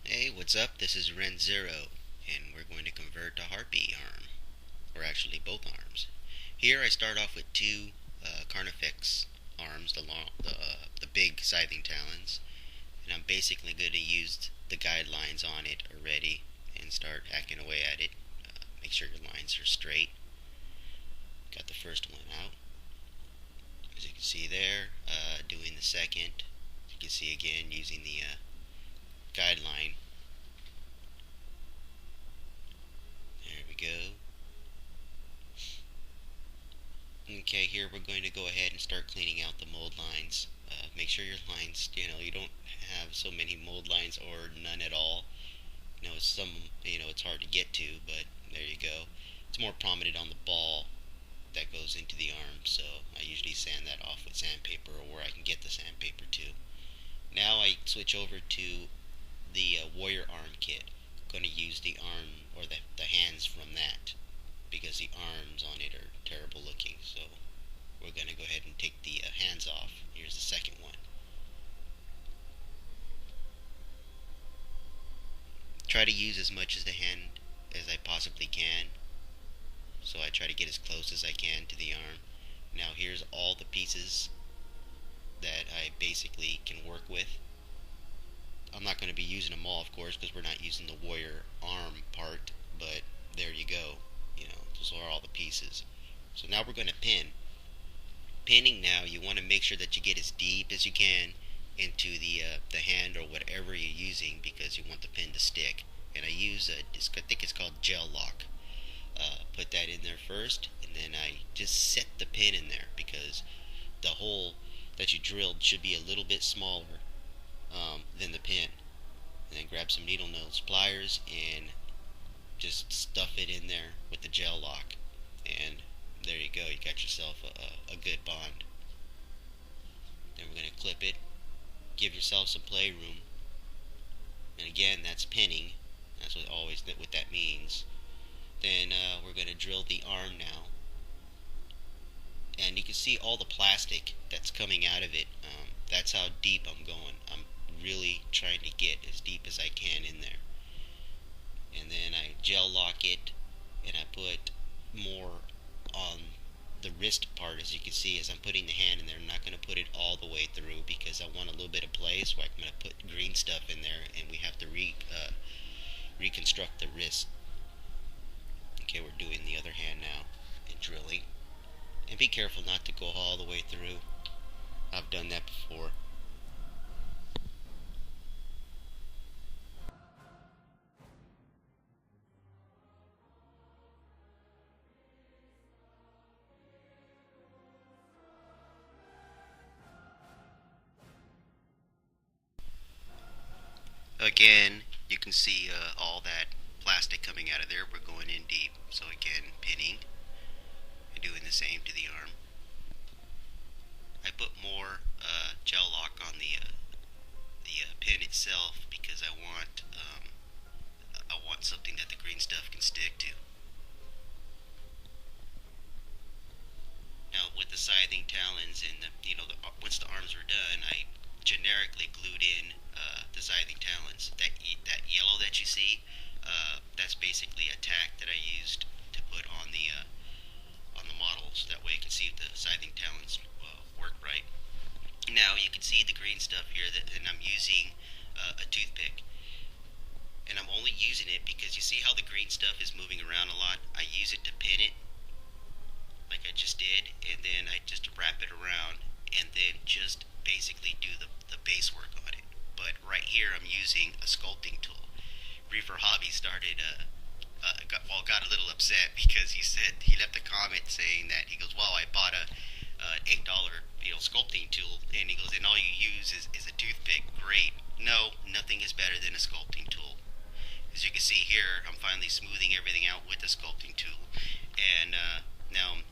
Hey, what's up? This is Ren Zero, and we're going to convert a harpy arm, or actually both arms. Here I start off with two Carnifex arms, the big scything talons, and I'm basically going to use the guidelines on it already and start hacking away at it. Make sure your lines are straight. Got the first one out, as you can see there. Doing the second, as you can see again using the guideline. There we go. Okay, here we're going to go ahead and start cleaning out the mold lines. Make sure your lines, you don't have so many mold lines or none at all. It's hard to get to, but there you go. It's more prominent on the ball that goes into the arm, so I usually sand that off with sandpaper or where I can get the sandpaper to. Now I switch over to the warrior arm kit. I'm going to use the arm or the hands from that because the arms on it are terrible looking. So we're going to go ahead and take the hands off. Here's the second one. Try to use as much as the hand as I possibly can. So I try to get as close as I can to the arm. Now here's all the pieces that I basically can work with. I'm not going to be using them all, of course, because we're not using the warrior arm part, but there you go. Those are all the pieces. So now we're going to pin. Pinning now, you want to make sure that you get as deep as you can into the hand or whatever you're using because you want the pin to stick. And I use I think it's called gel lock. Put that in there first, and then I just set the pin in there because the hole that you drilled should be a little bit smaller than the pin. And then grab some needle nose pliers and just stuff it in there with the gel lock, and there you go. You got yourself a good bond. Then we're going to clip it, give yourself some playroom, and again that's pinning. That's what that means. Then we're going to drill the arm now, and you can see all the plastic that's coming out of it. That's how deep I'm going. I'm really trying to get as deep as I can in there. And then I gel lock it, and I put more on the wrist part. As you can see, as I'm putting the hand in there, I'm not going to put it all the way through because I want a little bit of play, so I'm going to put green stuff in there, and we have to reconstruct the wrist. Okay, we're doing the other hand now and drilling. And be careful not to go all the way through. I've done that before. Again, you can see all that plastic coming out of there. We're going in deep. So again, pinning and doing the same to the arm. I put more gel lock on the pin itself because I want something that the green stuff can stick to. Now with the scything talons and once the arms were done, I generically glued in the scything talons. That yellow that you see, that's basically a tack that I used to put on the model, so that way you can see if the scything talons work right. Now you can see the green stuff here, and I'm using a toothpick. And I'm only using it because you see how the green stuff is moving around a lot? I use it to pin it, like I just did, and then I just wrap it around, and then just basically do the base work on it. But right here I'm using a sculpting tool. Reefer Hobby got a little upset because he left a comment saying that he goes, well, I bought a $8 sculpting tool, and he goes, and all you use is a toothpick. Great. No, nothing is better than a sculpting tool. As you can see here, I'm finally smoothing everything out with the sculpting tool, and now I'm